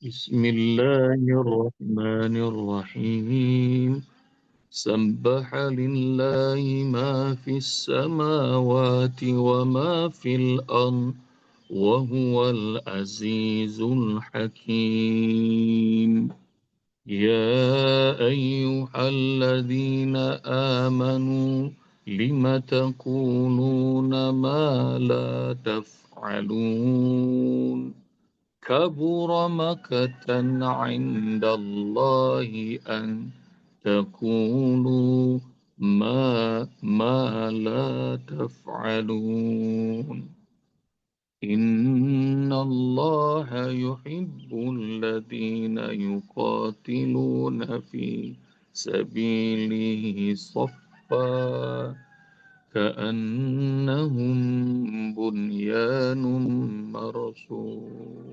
بسم الله الرحمن الرحيم سبح لله ما في السماوات وما في الأرض وهو العزيز الحكيم يا أيها الذين آمنوا لم تقولون ما لا تفعلون كبر مقتا عند الله أن تقولوا ما لا تفعلون إن الله يحب الذين يقاتلون في سبيله صفا كأنهم بنيان مرصوص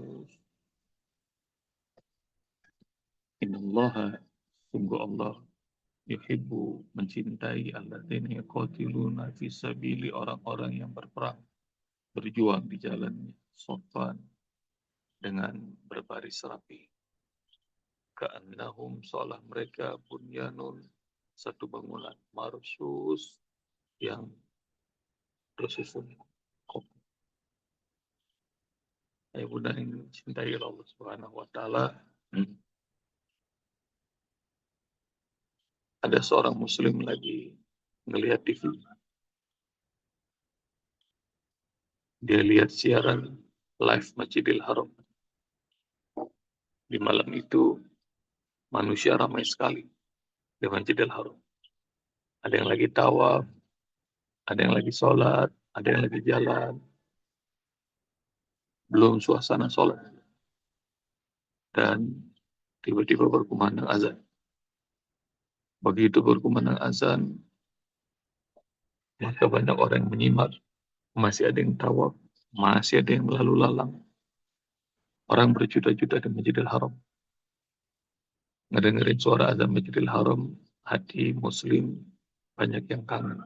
Innallaha sungguh Allah yuhibbu mencintai alladzina yuqatiluna fi sabili orang-orang yang berperang berjuang di jalannya sopan dengan berbaris rapi ka'annahum seolah mereka bunyanun satu bangunan marsus yang tersusun kokoh. Ya bunda yang mencintai Allah Subhanahu wa taala. Ada seorang muslim lagi ngelihat TV. Dia lihat siaran live Masjidil Haram. Di malam itu manusia ramai sekali di Masjidil Haram. Ada yang lagi tawaf, ada yang lagi sholat, ada yang lagi jalan. Belum suasana sholat. Dan tiba-tiba berkumandang azan. Begitu berkumandang azan, maka banyak orang yang menyimak. Masih ada yang tawaf, masih ada yang lalu lalang. Orang berjuta-juta di Masjidil Haram. Ngedengerin suara azan Masjidil Haram, hati muslim banyak yang kangen.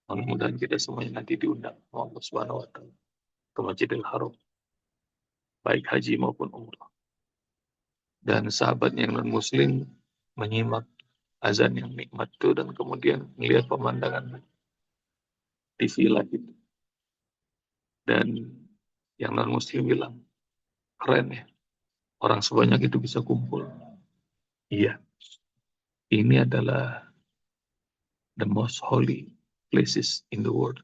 Mudah-mudahan kita semuanya nanti diundang Allah Subhanahu wa taala ke Masjidil Haram, baik haji maupun umrah. Dan sahabatnya yang non-muslim menyimak azan yang nikmat itu dan kemudian melihat pemandangan TV lagi. Dan yang non-muslim bilang, keren ya, orang sebanyak itu bisa kumpul. Iya, ini adalah the most holy places in the world.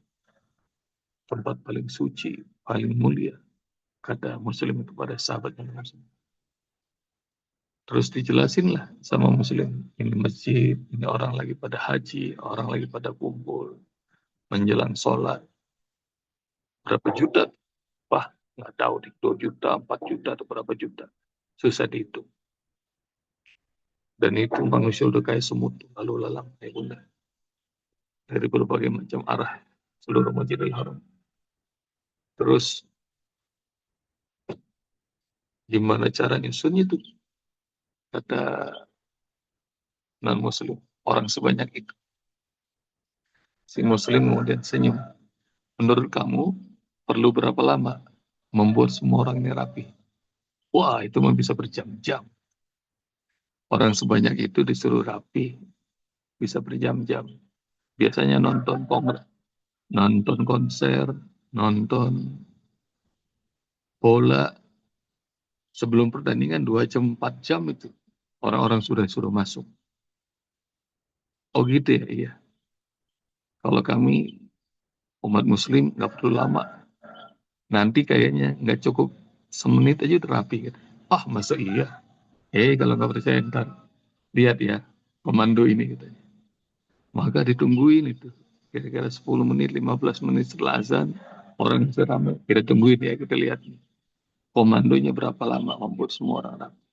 Tempat paling suci, paling mulia, kata muslim kepada sahabatnya muslim. Terus dijelasin lah sama muslim, ini masjid, ini orang lagi pada haji, orang lagi pada kumpul, menjelang sholat. Berapa juta? Wah, nggak tahu di 2 juta, 4 juta, atau berapa juta. Susah dihitung. Dan itu manusia udah kayak semut, lalu lalang, kayak bunda. Dari berbagai macam arah, seluruh Masjidil Haram. Terus, gimana cara nyusunnya tuh? Kata non-muslim, orang sebanyak itu. Si muslim kemudian senyum. Menurut kamu, perlu berapa lama membuat semua orang ini rapi? Wah, itu mah bisa berjam-jam. Orang sebanyak itu disuruh rapi, bisa berjam-jam. Biasanya nonton konser, nonton bola. Sebelum pertandingan 2 jam, 4 jam itu. Orang-orang sudah suruh masuk. Oh gitu ya, iya. Kalau kami, umat muslim, nggak perlu lama. Nanti kayaknya nggak cukup semenit aja udah rapi. Gitu. Ah, masa iya? Kalau nggak percaya ntar, lihat ya, pemandu ini. Gitu. Maka ditungguin itu. Kira-kira 10 menit, 15 menit setelah azan, orang sudah ramai. Kita tungguin ya, kita lihat. Komandonya berapa lama membuat semua orang rapi.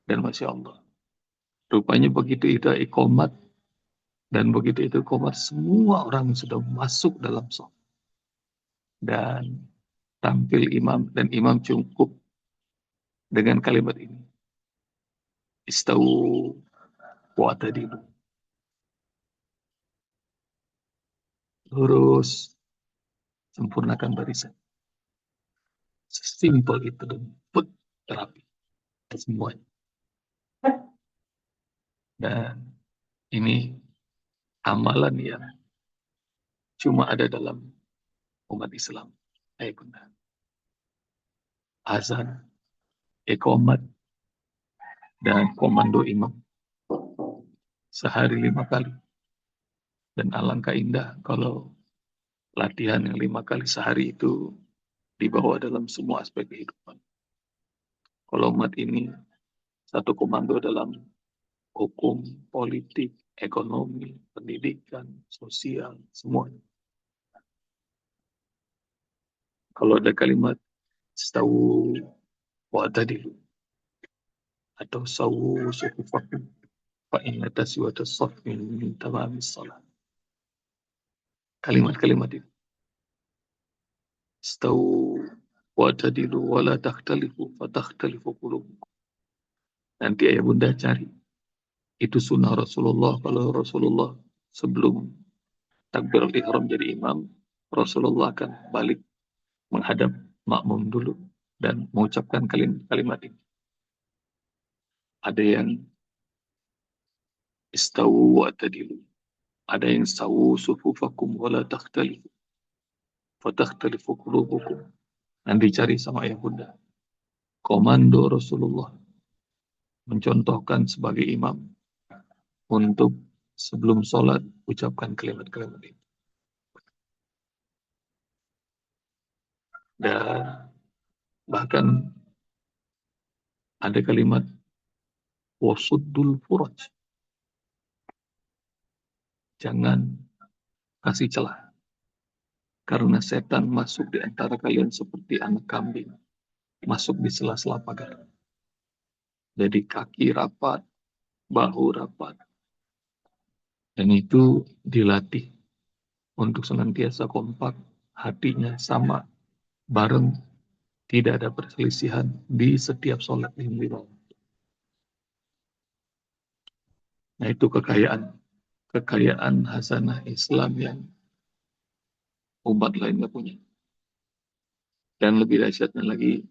Dan Masya Allah. Rupanya begitu itu iqamat, dan begitu itu iqamat, semua orang sudah masuk dalam shaf. Dan tampil imam, dan imam cukup dengan kalimat ini. Istawu wa'tadilu. Lurus, sempurnakan barisan. Sesimpel itu dan put terapi. semuanya. Dan ini amalan yang cuma ada dalam umat Islam. Ayo bunda. Azan, iqamat, dan komando imam. Sehari 5 kali. Dan alangkah indah kalau latihan yang 5 kali sehari itu dibawa dalam semua aspek kehidupan. Kalau umat ini satu komando dalam hukum, politik, ekonomi, pendidikan, sosial, semuanya. Kalau ada kalimat stawu wa'tadilu atau sawu sufufakum fa inna taswiyata saffin min tamamis salat. Kalimat-kalimat itu. Stawu wa'tadilu wa la takhtalifu fa takhtalifu qulubukum. Nanti ayah bunda cari. Itu sunnah Rasulullah. Kalau Rasulullah sebelum takbirul ihram jadi imam, Rasulullah akan balik menghadap makmum dulu dan mengucapkan kalimat ini. Ada yang istawu wa tadilu. Ada yang istawu sufufakum wa la takhtalifu. Fatakhtalifu qulubukum. Nanti cari sama ayah bunda. Komando Rasulullah mencontohkan sebagai imam untuk sebelum sholat ucapkan kalimat-kalimat ini. Dan bahkan ada kalimat wasuddul furaj. Jangan kasih celah. Karena setan masuk di antara kalian seperti anak kambing. Masuk di sela-sela pagar. Jadi kaki rapat, bahu rapat. Dan itu dilatih untuk senantiasa kompak, hatinya sama, bareng, tidak ada perselisihan di setiap sholat lima. Nah itu kekayaan hasanah Islam yang umat lain nggak punya. Dan lebih dahsyatnya lagi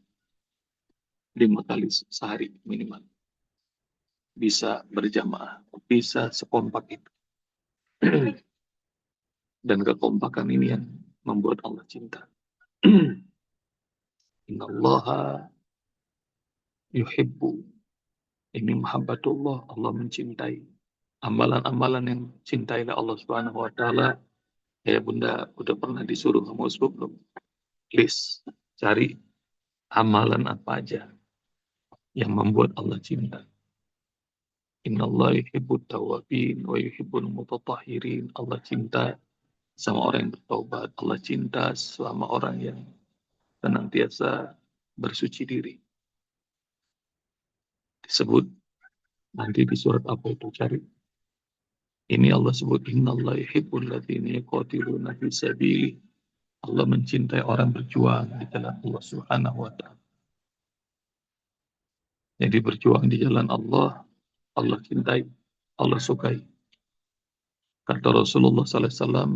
5 kali sehari minimal. Bisa berjamaah, bisa sekompak itu. Dan kekompakan ini yang membuat Allah cinta. Innallaha yuhibbu. Ini mahabbatullah, Allah mencintai. Amalan-amalan yang cintailah Allah Subhanahu wa taala. Ya bunda udah pernah disuruh sama Usbub belum? List, cari amalan apa aja yang membuat Allah cinta. Innallaha yuhibbut tawwabin wa yuhibbul mutatahhirin. Allah cinta sama orang yang bertaubat. Allah cinta sama orang yang senantiasa bersuci diri. Disebut nanti di surat apa itu cari. Ini Allah sebut innallaha yuhibbul ladzina yuqatiluna fi sabilihi. Allah mencintai orang berjuang di jalan Allah Subhanahu wa taala. Jadi berjuang di jalan Allah, Allah cintai, Allah sukai. Kata Rasulullah sallallahu alaihi wasallam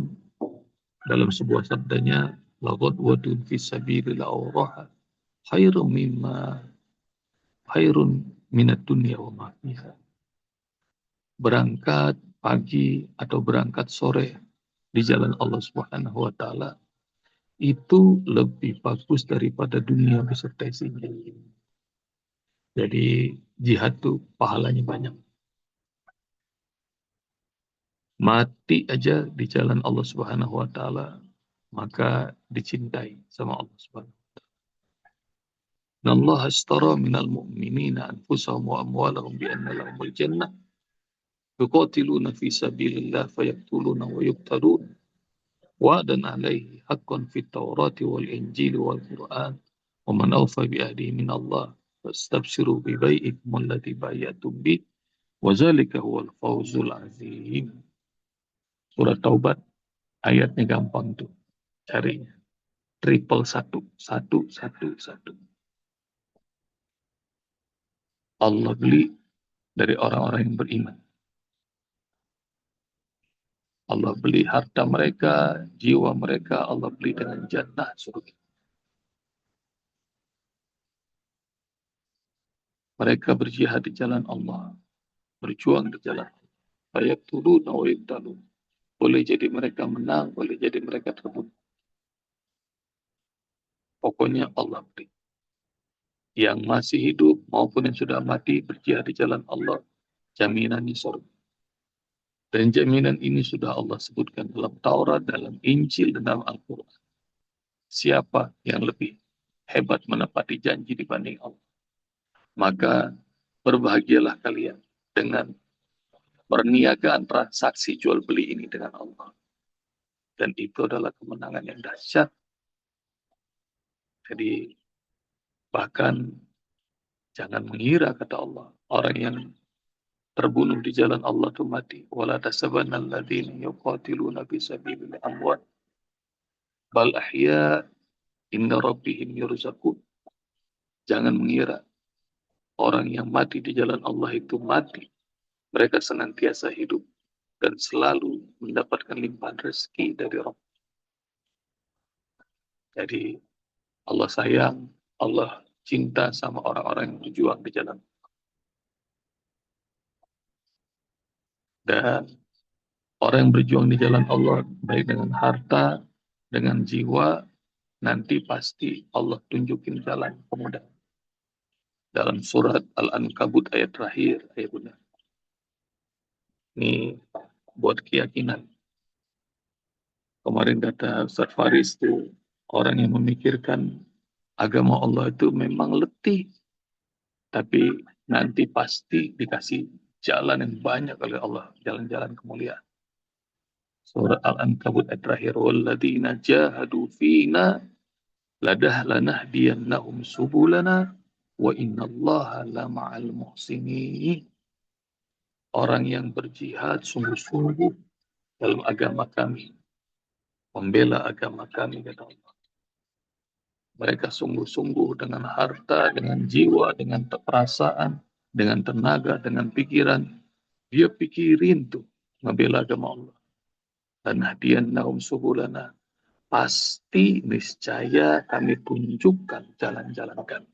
dalam sebuah sabdanya, laqadwatun fi sabilillah awraha khairun minat dunya wa ma fiha. Berangkat pagi atau berangkat sore di jalan Allah Subhanahu wa taala itu lebih bagus daripada dunia beserta isinya. Jadi jihad tuh pahalanya banyak. Mati aja di jalan Allah Subhanahu wa taala maka dicintai sama Allah Subhanahu wa taala. Innallaha ashtara minal mu'minina anfusahum wa amwalahum bi anna lahumul jannah yuqatiluna fi sabilillah fayaqtuluna wa yuqtalun wa'dan 'alaihi haqqan fit Taurati wal Injili wal Qur'an wa man awfa bi ahdihi min Allah fastabshiru bi bai'ikum alladhi bay'atum bi wa dzalika huwal fawzul 'azim. Surat Taubat ayatnya gampang tuh carinya. 111 111. Allah beli dari orang-orang yang beriman. Allah beli harta mereka, jiwa mereka, Allah beli dengan jannah surga. Mereka berjihad di jalan Allah, berjuang di jalan Allah. Fayaqtuluna wa yuqtalun. Boleh jadi mereka menang, boleh jadi mereka terbunuh. Pokoknya Allah beri. Yang masih hidup maupun yang sudah mati berjihad di jalan Allah, jaminannya surga. Dan jaminan ini sudah Allah sebutkan dalam Taurat, dalam Injil, dan dalam Al-Quran. Siapa yang lebih hebat menepati janji dibanding Allah? Maka berbahagialah kalian dengan perniagaan transaksi jual beli ini dengan Allah. Dan itu adalah kemenangan yang dahsyat. Jadi bahkan jangan mengira, kata Allah, orang yang terbunuh di jalan Allah itu mati. Wala tasabanna alladziina yuqatiluna fi sabilillahi amwat bal ahya inda rabbihim yurzaqun. Jangan mengira orang yang mati di jalan Allah itu mati. Mereka senantiasa hidup dan selalu mendapatkan limpahan rezeki dari Rabb. Jadi Allah sayang, Allah cinta sama orang-orang yang berjuang di jalan. Dan orang yang berjuang di jalan Allah, baik dengan harta, dengan jiwa, nanti pasti Allah tunjukin jalan kemudahan. Dalam surat Al-Ankabut ayat terakhir, ayat benar. Ini buat keyakinan. Kemarin kata Ustaz Faris itu, orang yang memikirkan agama Allah itu memang letih. Tapi nanti pasti dikasih jalan yang banyak oleh Allah. Jalan-jalan kemuliaan. Surat Al-Ankabut ayat terakhir. Walladzina jahadu fina ladahlanahdiyannahum subulana wa innallaha lama'al muhsinin. Orang yang berjihad sungguh-sungguh dalam agama kami, membela agama kami, kata Allah. Mereka sungguh-sungguh dengan harta, dengan jiwa, dengan perasaan, dengan tenaga, dengan pikiran. Dia pikirin tuh membela agama Allah. Dan hadiyannahum subulana. Pasti niscaya kami tunjukkan jalan-jalan kami.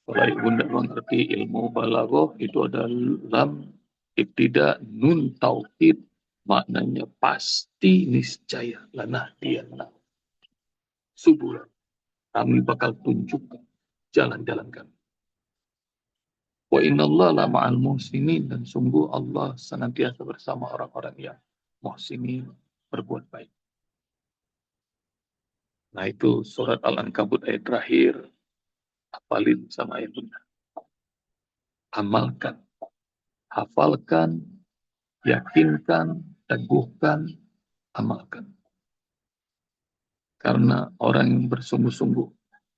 Kalau ibunda mengerti ilmu balaghah itu adalah lam ibtida nun taukid, maknanya pasti niscaya lanah diana subul. Kami bakal tunjukkan jalan-jalan kami. Wa innallaha la ma'al muhsinin, dan sungguh Allah senantiasa bersama orang-orang yang muhsinin, berbuat baik. Nah itu surat Al-Ankabut ayat terakhir. Hafalin sama ayat benar. Amalkan, hafalkan, yakinkan, teguhkan, amalkan. Karena orang yang bersungguh-sungguh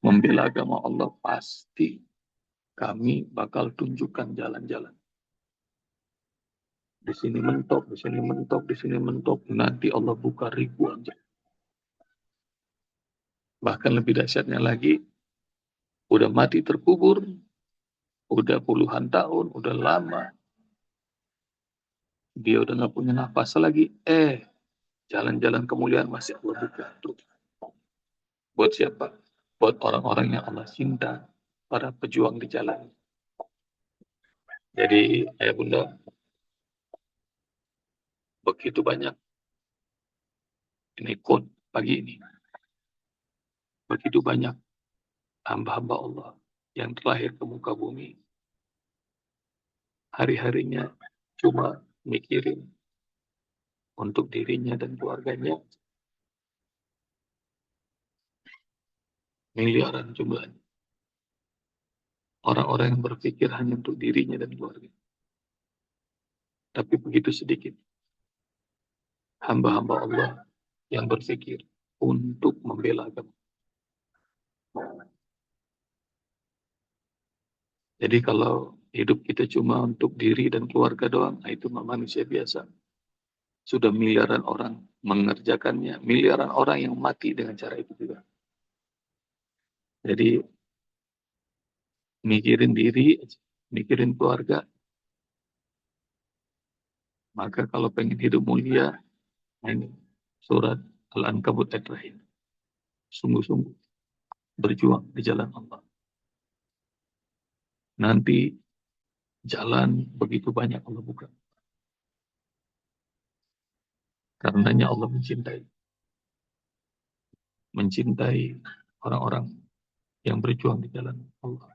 membela agama Allah, pasti kami bakal tunjukkan jalan-jalan. Di sini mentok, di sini mentok, di sini mentok. Nanti Allah buka ribuan jalan. Bahkan lebih dahsyatnya lagi, udah mati terkubur, udah puluhan tahun, udah lama. Dia udah nggak punya nafas lagi. Jalan-jalan kemuliaan masih Allah buka. Buat siapa? Buat orang-orang yang Allah cinta, para pejuang di jalan. Jadi, ayah bunda, begitu banyak ini quote pagi ini. Begitu banyak hamba-hamba Allah yang terlahir ke muka bumi. Hari-harinya cuma mikirin untuk dirinya dan keluarganya. Miliaran jumlahnya. Orang-orang yang berpikir hanya untuk dirinya dan keluarga. Tapi begitu sedikit hamba-hamba Allah yang berpikir untuk membela agama. Jadi kalau hidup kita cuma untuk diri dan keluarga doang, nah itu manusia biasa. Sudah miliaran orang mengerjakannya, miliaran orang yang mati dengan cara itu juga. Jadi mikirin diri, mikirin keluarga. Maka kalau pengen hidup mulia, nah ini surat Al-Ankabut ayat terakhir. Sungguh-sungguh berjuang di jalan Allah. Nanti jalan begitu banyak Allah buka. Karenanya Allah mencintai orang-orang yang berjuang di jalan Allah.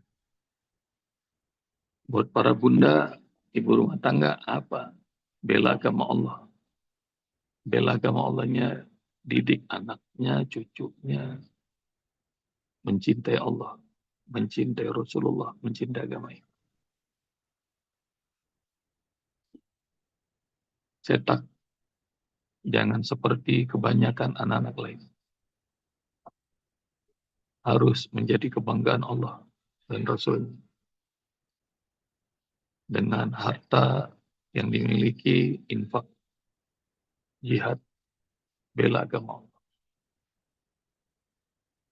Buat para bunda, ibu rumah tangga, apa? Bela agama Allah. Bela agama Allahnya, didik anaknya, cucunya, mencintai Allah, mencintai Rasulullah, mencintai agama ini. Cetak, jangan seperti kebanyakan anak-anak lain. Harus menjadi kebanggaan Allah dan Rasul. Dengan harta yang dimiliki, infak, jihad, bela agama Allah.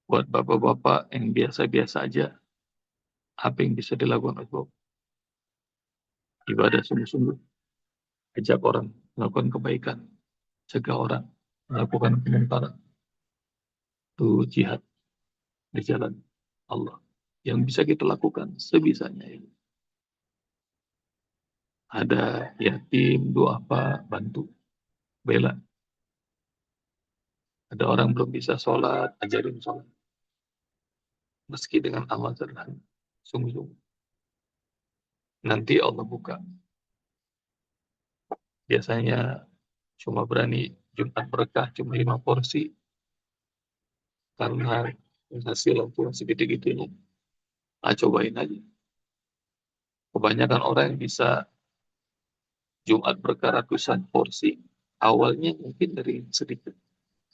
Buat bapak-bapak yang biasa-biasa aja, apa yang bisa dilakukan oleh bapak? Ibadah sungguh-sungguh. Ajak orang melakukan kebaikan. Cegah orang melakukan kemungkaran. Itu jihad di jalan Allah. Yang bisa kita lakukan sebisanya. Ada yatim, doa apa, bantu, bela. Ada orang belum bisa sholat, ajarin sholat. Meski dengan amal sederhana. Sungguh-sungguh. Nanti Allah buka. Biasanya cuma berani Jumat berkah cuma 5 porsi. Karena hasil cuma segitu-gitunya. Cobain aja. Kebanyakan orang yang bisa Jumat berkah ratusan porsi. Awalnya mungkin dari sedikit.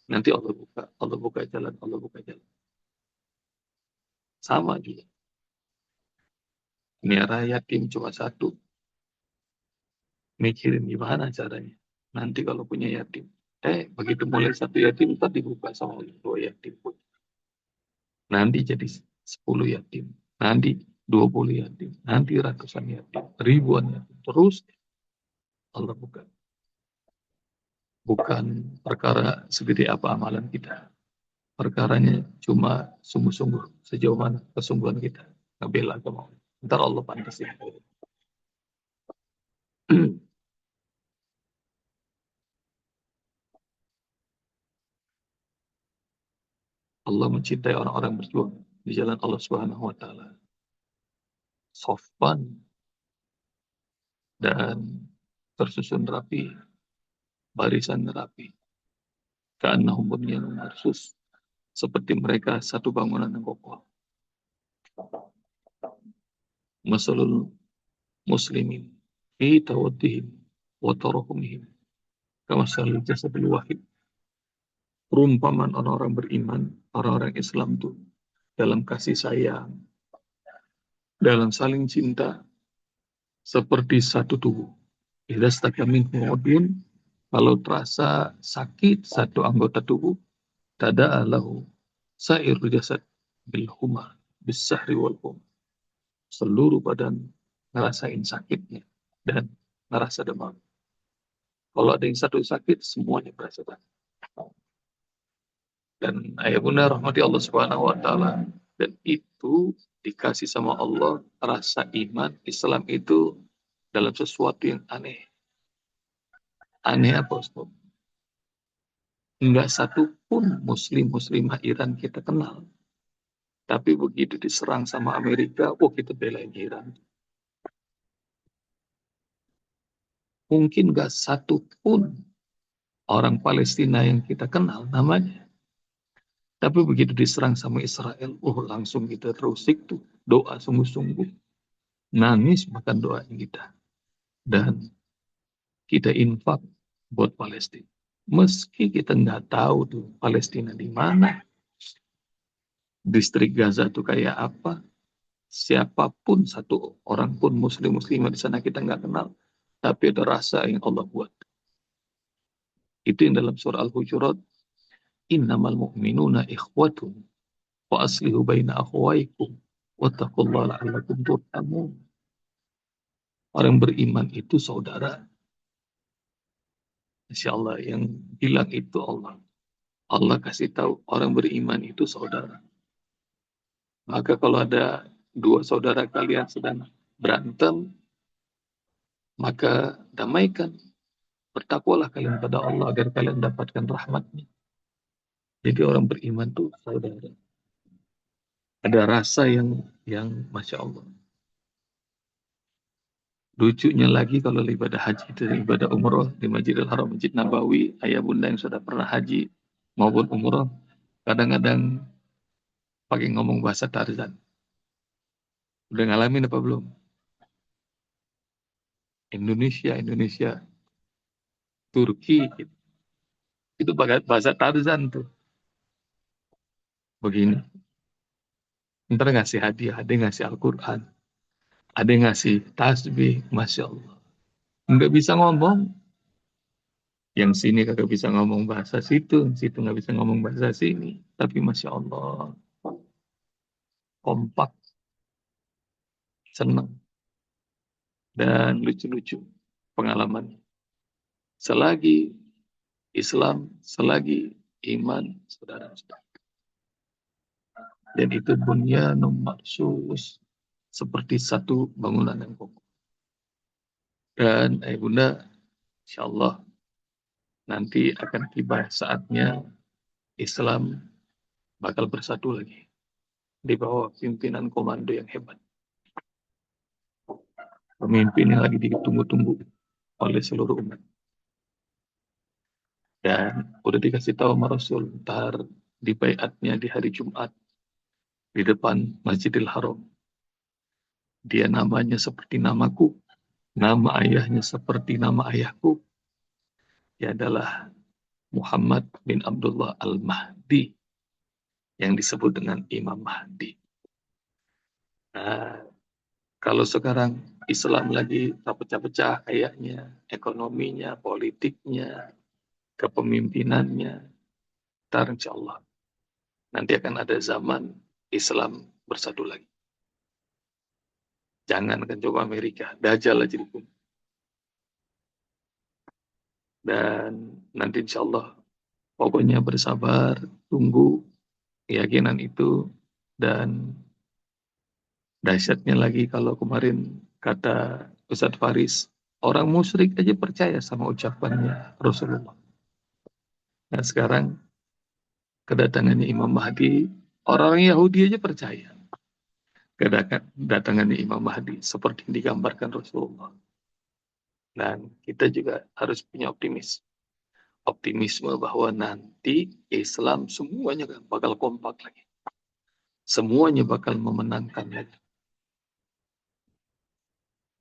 Nanti Allah buka jalan, Allah buka jalan. Sama juga. Miara yatim cuma satu. Mikirin gimana caranya. Nanti kalau punya yatim. Begitu mulai satu yatim, ntar dibuka sama 2 yatim pun. Nanti jadi 10 yatim. Nanti 20 yatim. Nanti ratusan yatim. Ribuan yatim. Terus Allah buka. Bukan perkara segede apa amalan kita. Perkaranya cuma sungguh-sungguh. Sejauh mana kesungguhan kita. Ngebela agama. Ntar Allah pantasin. Allah mencintai orang-orang berjuang di jalan Allah Subhanahu wa taala. Sopan dan tersusun rapi, barisan rapi. Ka'annahum bunyanun marsus, seperti mereka satu bangunan yang kokoh. Masalul muslimin fi tawaddihim wa tarahumihim kamasalil jasadil wahid. Perumpamaan orang-orang beriman, orang-orang Islam itu dalam kasih sayang, dalam saling cinta, seperti satu tubuh. Idza staka minhu udhun, kalau terasa sakit satu anggota tubuh, tada'a lahu sa'irul jasad bil humma bis sahri wal hum. Seluruh badan ngerasain sakitnya dan ngerasa demam. Kalau ada yang satu sakit, semuanya berasa sakit. Dan ayah bunda rahmati Allah Subhanahu wa taala, dan itu dikasih sama Allah rasa iman Islam itu dalam sesuatu yang aneh. Aneh apa Ustaz? Enggak satu pun muslimah Iran kita kenal. Tapi begitu diserang sama Amerika, kita belain Iran. Mungkin enggak satu pun orang Palestina yang kita kenal namanya. Tapi begitu diserang sama Israel, langsung kita terusik tuh. Doa sungguh-sungguh. Nangis makan doanya kita. Dan kita infak buat Palestina. Meski kita nggak tahu tuh Palestina di mana, distrik Gaza tuh kayak apa, siapapun satu orang pun muslimah di sana kita nggak kenal, tapi ada rasa yang Allah buat. Itu yang dalam surah Al-Hujurat, innamal mu'minuna ikhwatun wa aslihu baina akhwaikum wattaqullaha la'allakum turhamun. Orang beriman itu saudara. Insya Allah yang bilang itu Allah. Allah kasih tahu orang beriman itu saudara. Maka kalau ada dua saudara kalian sedang berantem, maka damaikan. Bertakwalah kalian pada Allah agar kalian dapatkan rahmatnya. Jadi orang beriman tuh saudara. Ada rasa yang Masya Allah. Lucunya lagi kalau ibadah haji itu ibadah umroh di Masjidil Haram, Masjid Nabawi, ayah bunda yang sudah pernah haji maupun umroh, kadang-kadang pakai ngomong bahasa Tarzan. Udah ngalamin apa belum? Indonesia, Indonesia, Turki, gitu. Itu bahasa Tarzan tuh. Begini, ntar ngasih hadiah, ada yang ngasih Al-Quran, ada yang ngasih tasbih, Masya Allah. Nggak bisa ngomong, yang sini kagak bisa ngomong bahasa situ, yang situ nggak bisa ngomong bahasa sini. Tapi Masya Allah, kompak, senang, dan lucu-lucu pengalaman. Selagi Islam, selagi iman, saudara-saudara. Dan itu bunyanun marsus, seperti satu bangunan yang kokoh. Dan bunda, insya Allah nanti akan tiba saatnya Islam bakal bersatu lagi di bawah pimpinan komando yang hebat. Pemimpin yang lagi ditunggu-tunggu oleh seluruh umat. Dan udah dikasih tahu sama Rasul, ntar di baiatnya di hari Jumat di depan Masjidil Haram. Dia namanya seperti namaku, nama ayahnya seperti nama ayahku. Dia adalah Muhammad bin Abdullah Al-Mahdi yang disebut dengan Imam Mahdi. Nah, kalau sekarang Islam lagi pecah-pecah kayaknya, ekonominya, politiknya, kepemimpinannya, ntar insya Allah nanti akan ada zaman Islam bersatu lagi. Jangan kan coba Amerika, Dajjal aja dibunuh. Dan nanti insya Allah pokoknya bersabar, tunggu keyakinan itu. Dan dahsyatnya lagi kalau kemarin kata Ustadz Faris, orang musyrik aja percaya sama ucapannya Rasulullah. Nah sekarang kedatangannya Imam Mahdi, orang Yahudi aja percaya kedatangannya Imam Mahdi seperti yang digambarkan Rasulullah. Dan kita juga harus punya optimisme bahwa nanti Islam semuanya bakal kompak lagi. Semuanya bakal memenangkan lagi.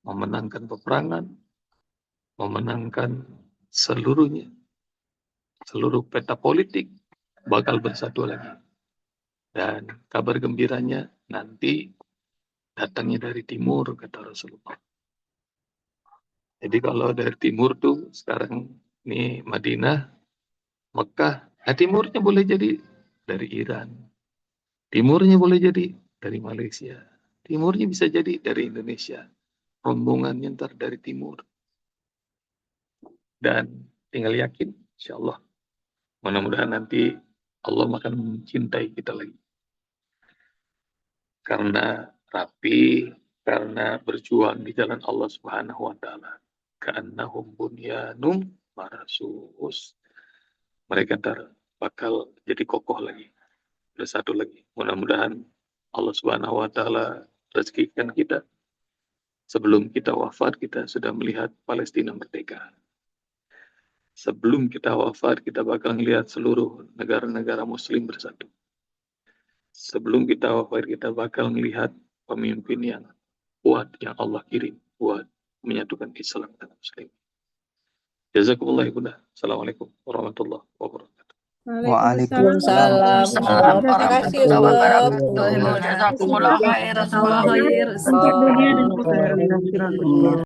Memenangkan peperangan, memenangkan seluruhnya. Seluruh peta politik bakal bersatu lagi. Dan kabar gembiranya nanti datangnya dari timur, kata Rasulullah. Jadi kalau dari timur tuh sekarang ini Madinah, Mekah, nah timurnya boleh jadi dari Iran. Timurnya boleh jadi dari Malaysia. Timurnya bisa jadi dari Indonesia. Rombongannya ntar dari timur. Dan tinggal yakin, insya Allah. Mudah-mudahan nanti Allah akan mencintai kita lagi. Karena rapi, karena berjuang di jalan Allah Subhanahu wa taala. Ka'annahum bunyanum marasus. Mereka ntar bakal jadi kokoh lagi, bersatu lagi. Mudah-mudahan Allah Subhanahu wa taala rezekikan kita. Sebelum kita wafat, kita sudah melihat Palestina merdeka. Sebelum kita wafat, kita bakal melihat seluruh negara-negara muslim bersatu. Sebelum kita wafat, kita bakal melihat pemimpin yang kuat yang Allah kirim buat menyatukan Islam dan Muslim. Jazakumullah ibunda. Assalamualaikum warahmatullahi wabarakatuh. Waalaikumsalam Waalaikumsalam warahmatullahi warahmatullahi wabarakatuh. wabarakatuh. Jazakumullah khairan. Untuk dunia dan akhirat.